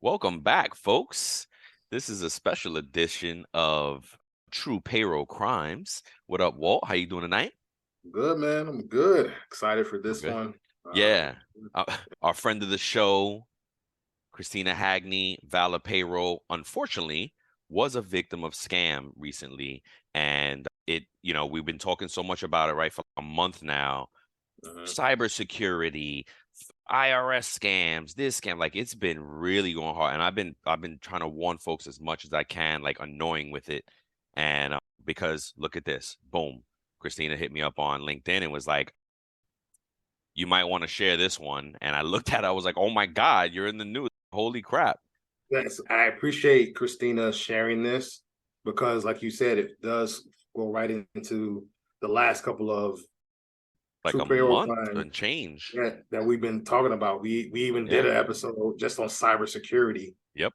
Welcome back, folks. This is a special edition of True Payroll Crimes. What up, Walt? How you doing tonight? Good, man. I'm good. Excited for We're this good. one. Yeah. Uh, our friend of the show, Christina Hagney, Valor Payroll, unfortunately, was a victim of scam recently. And we've been talking so much about it, right, for a month now. Mhm. Cybersecurity, IRS scams, this scam, like it's been really going hard, and I've been trying to warn folks as much as I can, like annoying with it, and because look at this, boom, Christina hit me up on LinkedIn and was like, "You might want to share this one," and I looked at it, I was like, "Oh my God, you're in the news! Holy crap!" Yes, I appreciate Christina sharing this because, like you said, it does go right into the last couple of Like true a payroll month crime and change. that we've been talking about. We even did Yeah. an episode just on cybersecurity, Yep.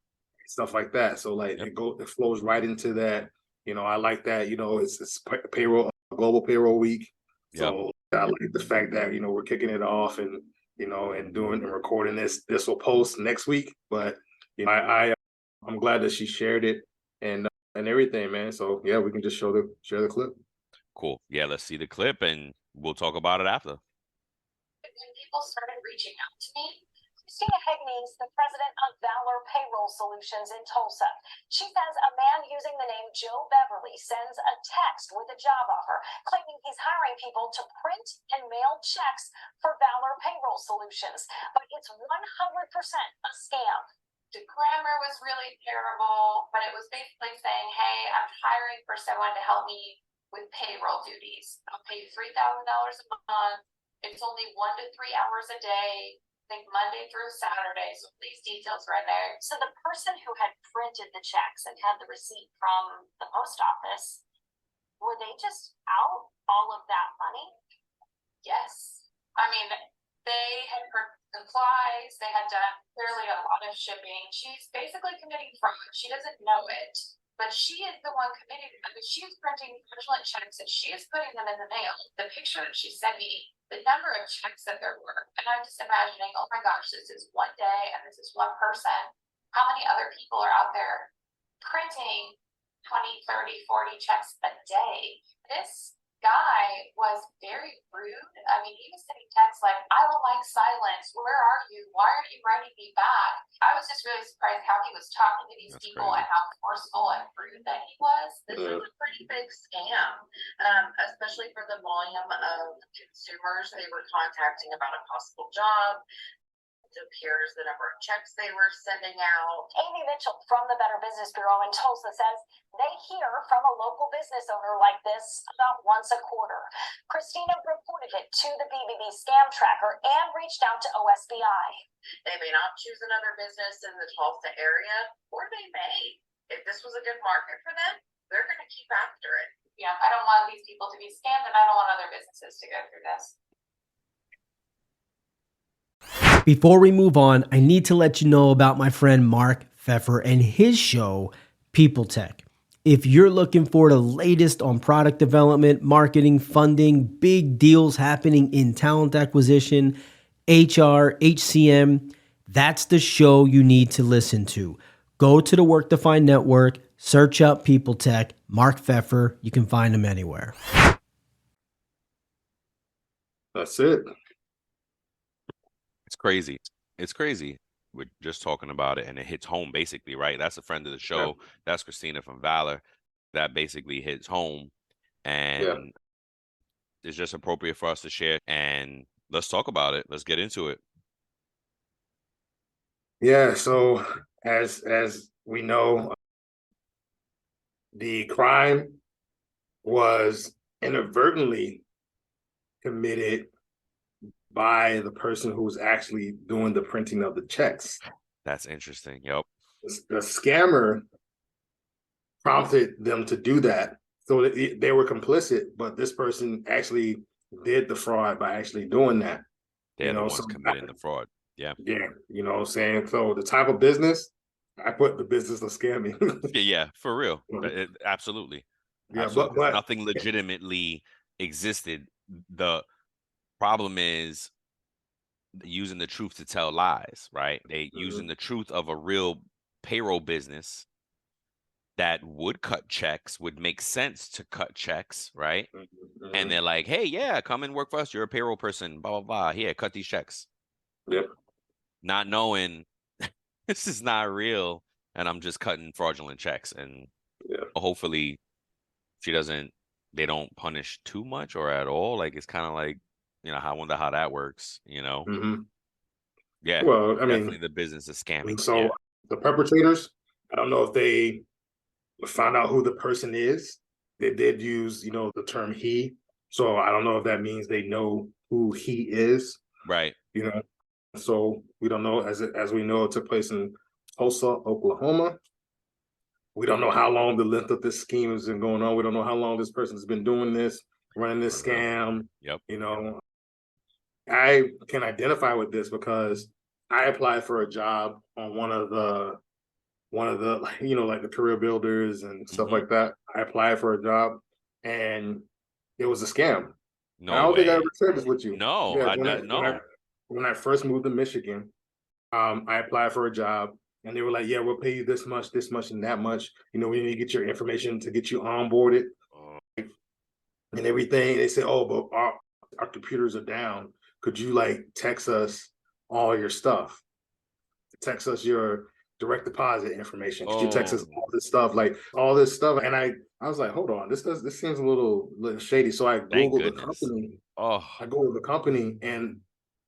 stuff like that. So like Yep. it flows right into that. I like that. It's payroll global payroll week. Yep. So I like the fact that we're kicking it off and and doing and recording this. This will post next week, but I'm glad that she shared it and everything, man. So yeah, we can just share the clip. Cool. Yeah. Let's see the clip, and we'll talk about it after. When people started reaching out to me. Christina Hagney is the president of Valor Payroll Solutions in Tulsa. She says a man using the name Joe Beverly sends a text with a job offer, claiming he's hiring people to print and mail checks for Valor Payroll Solutions. But it's 100% a scam. The grammar was really terrible, but it was basically saying, hey, I'm hiring for someone to help me with payroll duties. I'll pay you $3,000 a month. It's only 1 to 3 hours a day, I think Monday through Saturday. So these details are in there. So the person who had printed the checks and had the receipt from the post office, were they just out all of that money? Yes. I mean, they had supplies, they had done clearly a lot of shipping. She's basically committing fraud. She doesn't know it, but she is the one committing it. I mean, she is printing fraudulent checks and she is putting them in the mail. The picture that she sent me, the number of checks that there were, and I'm just imagining, oh my gosh, this is one day and this is one person. How many other people are out there printing 20, 30, 40 checks a day? This guy was very rude. I mean, he was sending texts like, I don't like silence. Where are you? Why aren't you writing me back? I was just really surprised how he was talking to these That's people crazy. and how forceful and rude that he was. This is a pretty big scam, especially for the volume of consumers they were contacting about a possible job. It appears the number of checks they were sending out. Amy Mitchell from the Better Business Bureau in Tulsa says they hear from a local business owner like this about once a quarter. Christina reported it to the BBB scam tracker and reached out to OSBI. They may not choose another business in the Tulsa area, or they may. If this was a good market for them, they're going to keep after it. Yeah, I don't want these people to be scammed, and I don't want other businesses to go through this. Before we move on, I need to let you know about my friend Mark Pfeffer and his show, People Tech. If you're looking for the latest on product development, marketing, funding, big deals happening in talent acquisition, HR, HCM, that's the show you need to listen to. Go to the Work Defined Network, search up People Tech, Mark Pfeffer. You can find him anywhere. That's it. It's crazy. It's crazy. We're just talking about it, and it hits home basically, right? That's a friend of the show. Yeah. That's Christina from Valor. That basically hits home, and it's just appropriate for us to share. And let's talk about it. Let's get into it. Yeah. So as we know, the crime was inadvertently committed by the person who was actually doing the printing of the checks. That's interesting. Yep. The scammer prompted them to do that. So they were complicit, but this person actually did the fraud by actually doing that. They're the ones committing the fraud. Yeah. Yeah. What I'm saying? So the type of business, I put the business of scamming. Yeah, for real. Absolutely. Yeah, Absolutely. but Nothing legitimately existed. The problem is using the truth to tell lies, right? They using the truth of a real payroll business that would cut checks, would make sense to cut checks, right? And they're like, hey, yeah, come and work for us. You're a payroll person, blah, blah, blah. Here, cut these checks. Yep. Not knowing this is not real, and I'm just cutting fraudulent checks. And hopefully they don't punish too much or at all. Like, it's kind of like, I wonder how that works, Yeah. Well, I definitely mean, the business is scamming. so the perpetrators, I don't know if they found out who the person is. They did use, the term he. So I don't know if that means they know who he is. Right. So we don't know, as we know, it took place in Tulsa, Oklahoma. We don't know how long the length of this scheme has been going on. We don't know how long this person has been doing this, running this scam. Yep. I can identify with this because I applied for a job on one of the like the career builders and stuff like that. I applied for a job and it was a scam. No I don't way. think I ever shared this with you. No, Yeah, when I first moved to Michigan, I applied for a job and they were like, yeah, we'll pay you this much, and that much. We need to get your information to get you onboarded and everything. They said, oh, but our computers are down. Could you text us all your stuff? Text us your direct deposit information. Could you text us all this stuff, And I was like, hold on, this seems a little shady. So I Googled the company. I Googled the company and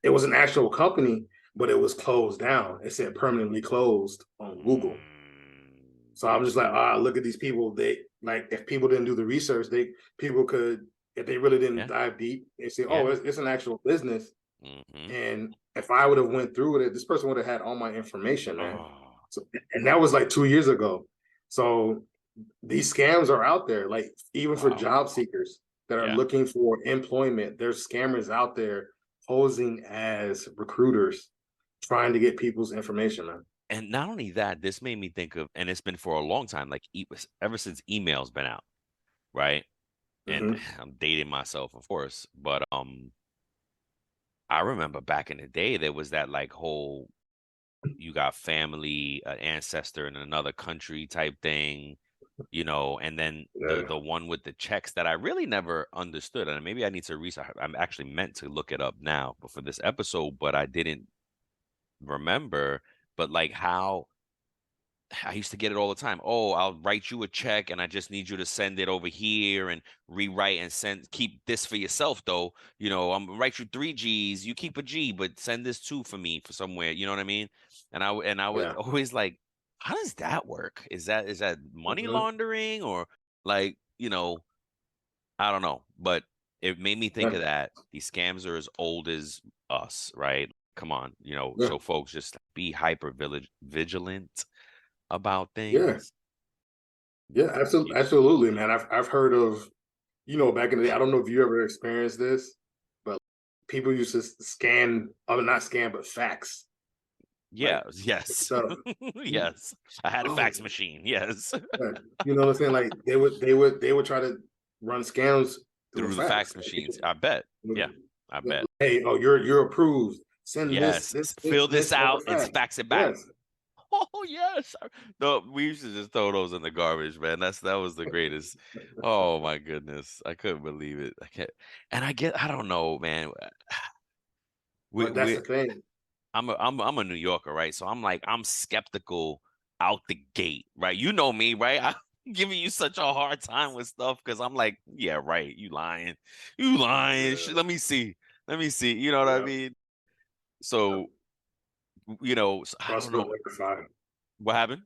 it was an actual company, but it was closed down. It said permanently closed on Google. So I'm just like, look at these people. They if people didn't do the research, people could, if they really didn't dive deep, they say, it's an actual business. And if I would have went through with it, this person would have had all my information, man. So, and that was 2 years ago. So these scams are out there, even for job seekers that are looking for employment. There's scammers out there posing as recruiters, trying to get people's information, man. And not only that, this made me think of, and it's been for a long time, ever since email's been out, right? And I'm dating myself, of course, but I remember back in the day there was that whole, you got family, an ancestor in another country type thing, and then the one with the checks that I really never understood, and maybe I need to research. I'm actually meant to look it up now for this episode, but I didn't remember. But how I used to get it all the time. Oh, I'll write you a check and I just need you to send it over here and rewrite and keep this for yourself though. I'm gonna write you 3 G's, you keep a G, but send this 2 for me for somewhere. You know what I mean? And I was always like, how does that work? Is that money laundering or I don't know. But it made me think of that. These scams are as old as us, right? Come on, so folks, just be hyper vigilant about things. Absolutely, man. I've heard of, back in the day, I don't know if you ever experienced this, but people used to not scan, but fax. Yes. Yes, I had a fax machine. Yes. You know what I'm saying? They would try to run scams through the fax machines. I bet. Yeah, I bet. Hey, you're approved. Send this. Fill this out and fax it back. Yes. Oh yes. No, we used to just throw those in the garbage, man. That was the greatest. Oh my goodness. I couldn't believe it. I don't know, man. That's the thing. I'm a New Yorker, right? So I'm skeptical out the gate, right? You know me, right? I'm giving you such a hard time with stuff because I'm like, yeah, right. You lying. Yeah. Let me see. You know what I mean? So, I don't know. What happened?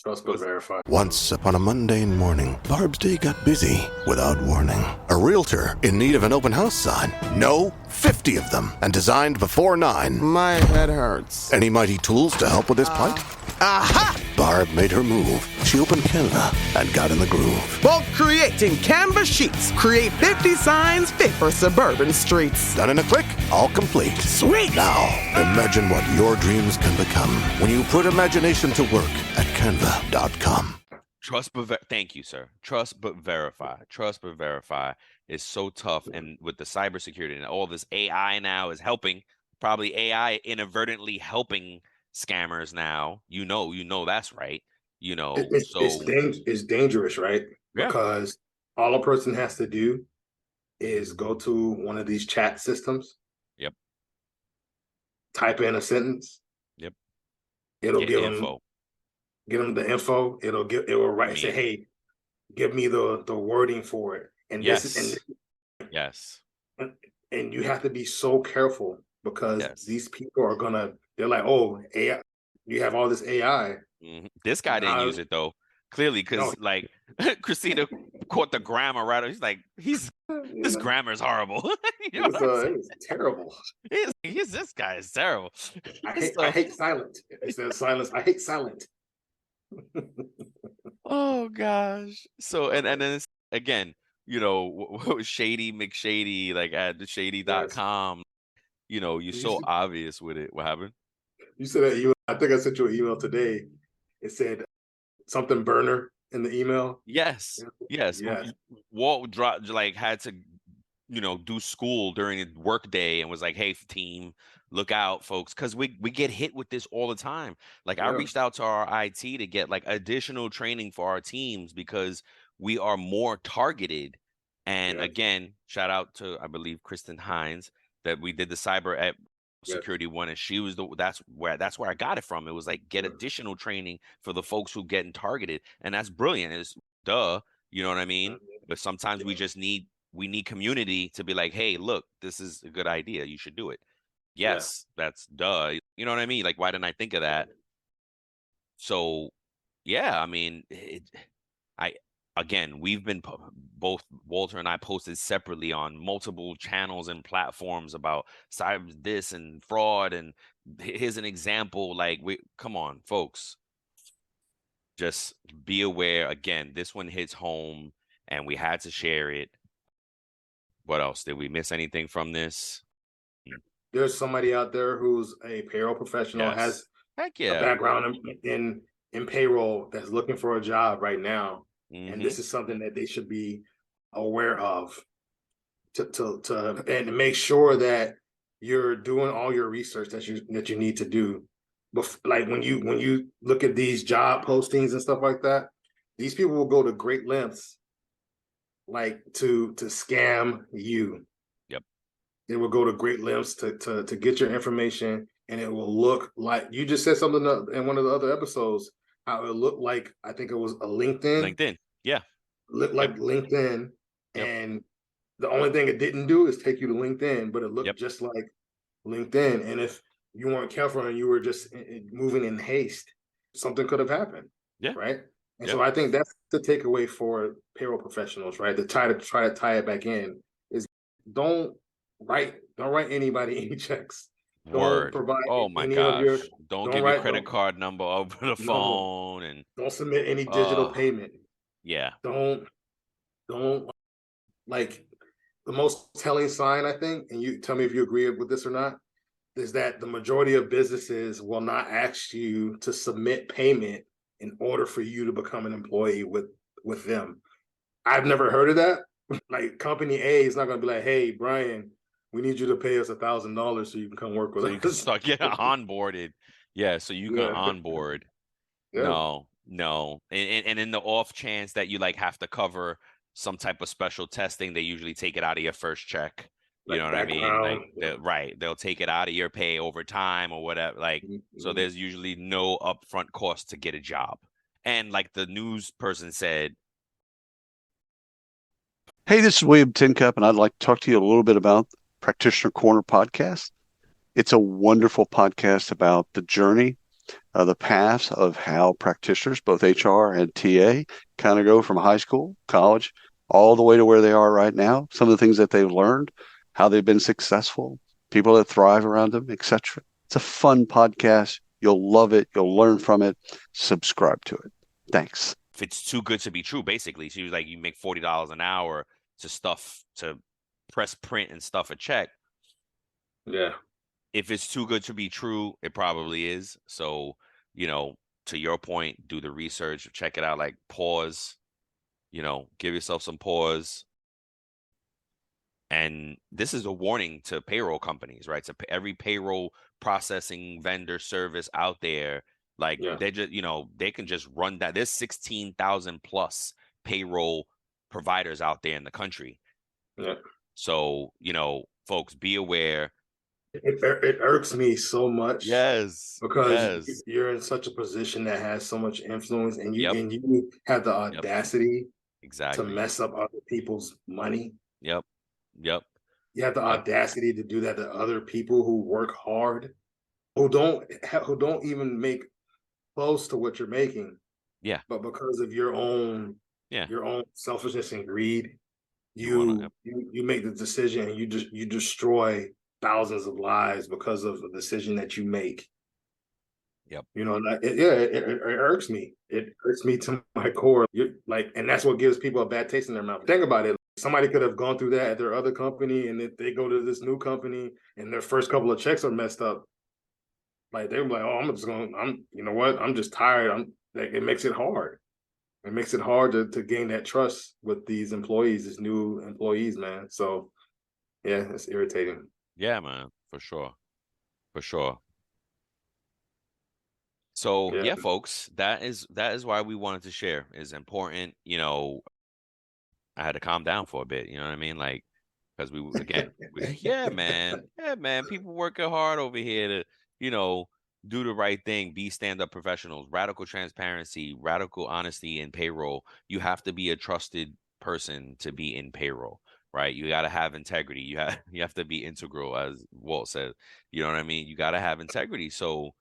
Trust but verify. Once upon a mundane morning, Barb's day got busy without warning. A realtor in need of an open house sign. No, 50 of them, and designed before 9. My head hurts. Any mighty tools to help with his plight? Aha! Barb made her move. She opened Canva and got in the groove. Bulk creating Canva sheets. Create 50 signs fit for suburban streets. Done in a click, all complete. Sweet! Now, imagine what your dreams can become when you put imagination to work at Canva.com. Thank you, sir. Trust but verify. Trust but verify is so tough, and with the cybersecurity and all this AI now is helping probably AI inadvertently helping scammers now. That's right. So It's dangerous, right? yeah. Because all a person has to do is go to one of these chat systems, Yep. type in a sentence, Yep. it'll Get info. give them the info. It will write say, Immediately. hey, give me the wording for it. And this is Yes. Yes. and you have to be so careful because Yes. these people they're like, oh, AI, you have all this AI. This guy didn't use it though, clearly, No, because like Christina caught the grammar right. He's like, this grammar is horrible. You know what I'm saying? it was terrible. This guy is terrible. I So, hate silent. It says silence. I hate silent. oh gosh. So and then it's, again, what was Shady McShady like at the Yes. shady.com. You're You, so obvious with it. What happened? you said that email. I think I sent you an email today. It said something burner in the email. Yes. Yes. Yes. Walt dropped like had to do school during a work day and was like, hey team, look out folks, because we get hit with this all the time. Like I Yeah. reached out to our IT to get like additional training for our teams because we are more targeted. And Yes. again, shout out to, I believe, Kristen Hines, that we did the cyber at Yes. security one, and she was that's where I got it from. It was like get Yeah. additional training for the folks who getting targeted, and that's brilliant. It's duh, you know what I mean? But sometimes we need community to be like, hey, look, this is a good idea. You should do it. Yeah. Yes, that's duh. You know what I mean? Like, why didn't I think of that? So, yeah, I mean, I again, we've been both Walter and I posted separately on multiple channels and platforms about cyber this and fraud. And here's an example. Like, come on, folks, just be aware. Again, this one hits home, and we had to share it. What else? Did we miss anything from this? There's somebody out there who's a payroll professional, Yes. has Heck a yeah. background in payroll, that's looking for a job right now. And Mm-hmm. this is something that they should be aware of and to make sure that you're doing all your research that you need to do. But like when you look at these job postings and stuff like that, these people will go to great lengths like to scam you. Yep. They will go to great lengths to get your information, and it will look like you just said something in one of the other episodes, how it looked like, I think it was a LinkedIn. Yeah. Looked like LinkedIn. Yep. And the only thing it didn't do is take you to LinkedIn, but it looked just like LinkedIn. And if you weren't careful and you were just moving in haste, something could have happened. Yeah. Right. And Yep. so I think that's the takeaway for payroll professionals, right? To try to tie it back in is don't write anybody any checks. Don't Word. provide Oh my any of gosh. your Don't don't give your write credit card number over the no, phone and don't submit any digital payment. yeah. Don't like, the most telling sign, I think, and you tell me if you agree with this or not, is that the majority of businesses will not ask you to submit payment in order for you to become an employee with them. I've never heard of that. Like company A is not going to be like, hey, Brian, we need you to pay us $1,000 so you can come work with So you can us. start getting onboarded. Yeah, so you can onboard. Yeah. No. And in the off chance that you like have to cover some type of special testing, they usually take it out of your first check. You Like know what I mean? Like background. they'll take it out of your pay over time or whatever. Like, so there's usually no upfront cost to get a job. And like the news person said, hey, this is William Tincup, and I'd like to talk to you a little bit about Practitioner Corner podcast. It's a wonderful podcast about the journey, the paths of how practitioners, both HR and TA, kind of go from high school, college, all the way to where they are right now. Some of the things that they've learned, how they've been successful, people that thrive around them, etc. It's a fun podcast. You'll love it. You'll learn from it. Subscribe to it. Thanks. if it's too good to be true, basically. She was like, you make $40 an hour to press print and stuff a check. Yeah. If it's too good to be true, it probably is. So, to your point, do the research, check it out, like pause, give yourself some pause And this is a warning to payroll companies, right? So every payroll processing vendor service out there, like they just, they can just run that. There's 16,000 plus payroll providers out there in the country. Yeah. So, folks, be aware. It irks me so much. Yes. Because you're in such a position that has so much influence, and you have the audacity to mess up other people's money. Yep. You have the audacity to do that to other people who work hard, who don't even make close to what you're making. Yeah. But because of your own selfishness and greed, you make the decision, and you destroy thousands of lives because of a decision that you make. Yep. It irks me. It irks me to my core. And that's what gives people a bad taste in their mouth. Think about it. Somebody could have gone through that at their other company, and if they go to this new company and their first couple of checks are messed up, like they're like, "Oh, I'm just tired." It makes it hard. It makes it hard to gain that trust with these employees, these new employees, man. So, yeah, it's irritating. Yeah, man, for sure. So yeah, folks, that is why we wanted to share. Is important. I had to calm down for a bit. You know what I mean? Like, because yeah, man, people working hard over here to, do the right thing, be stand-up professionals, radical transparency, radical honesty in payroll. You have to be a trusted person to be in payroll, right? You got to have integrity. You have to be integral, as Walt said. You know what I mean? You got to have integrity. So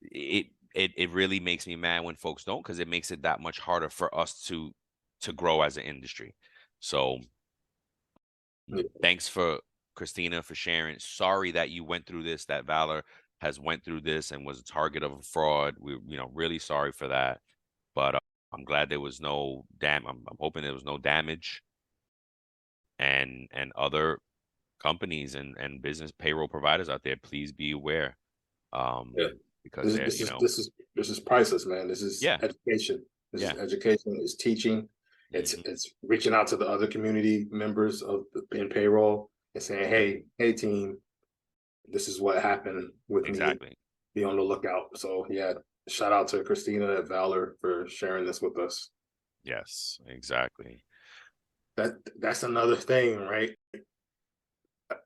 it really makes me mad when folks don't, because it makes it that much harder for us to grow as an industry. So thanks for Christina for sharing. Sorry that you went through this, that Valor has went through this and was a target of a fraud. We're really sorry for that. But I'm glad there was no I'm hoping there was no damage. And other companies and business payroll providers out there, please be aware. Because this is priceless, man. This is education. This is education. It's teaching. It's reaching out to the other community members in payroll and saying, hey team, this is what happened with me. Be on the lookout. So yeah, shout out to Christina at Valor for sharing this with us. Yes, exactly. That's another thing, right?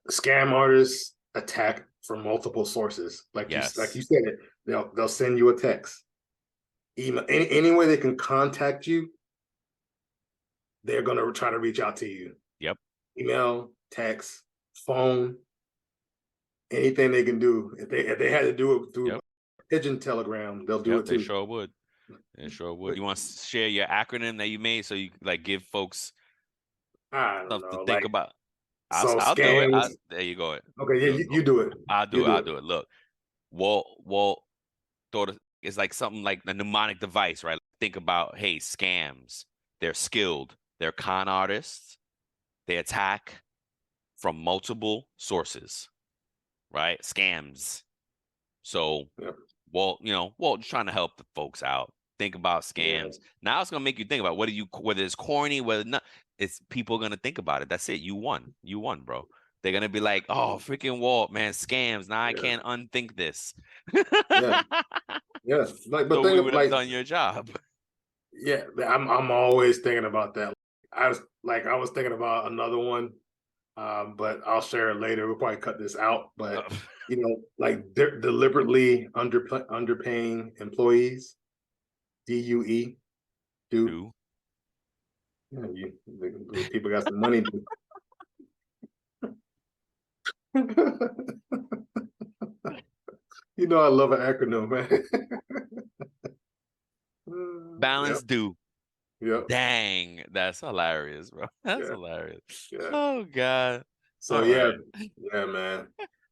Scam artists attack from multiple sources. Like you said, they'll send you a text, email, any way they can contact you. They're gonna try to reach out to you. Yep. Email, text, phone, anything they can do. If they had to do it through pigeon telegram, they'll do it too. They sure would. You want to share your acronym that you made so you like give folks something to think about? I'll do it. There you go. Okay, yeah, you do it. I'll do it. Look, Walt thought it's like something like a mnemonic device, right? Think about, hey, scams. They're skilled. They're con artists. They attack from multiple sources, right? Scams. So, Walt just trying to help the folks out. Think about scams. Now it's gonna make you think about whether it's corny, whether not. It's people gonna think about it. That's it. You won, bro. They're gonna be like, oh, freaking Walt, man, scams. Now I can't unthink this. Like, but so we would have done your job. Yeah, I'm always thinking about that. I was thinking about another one, but I'll share it later. We'll probably cut this out. But like they're deliberately underpaying employees. DUE. Do. Yeah, people got some money. I love an acronym, man. Balance due. Yep. Dang, that's hilarious, bro. That's hilarious. Yeah. Oh God. So yeah, man.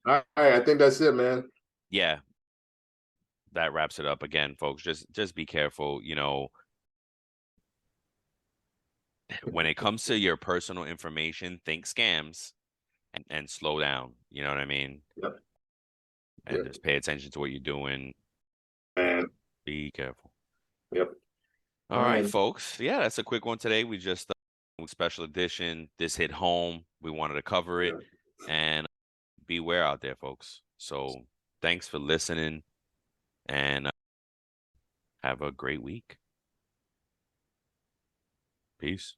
All right, I think that's it, man. Yeah. That wraps it up again, folks. Just be careful, when it comes to your personal information, think scams and slow down. You know what I mean? Yep. And just pay attention to what you're doing. And be careful. Yep. All right, folks. Yeah, that's a quick one today. We just special edition. This hit home. We wanted to cover it, and beware out there, folks. So thanks for listening, and have a great week. Peace.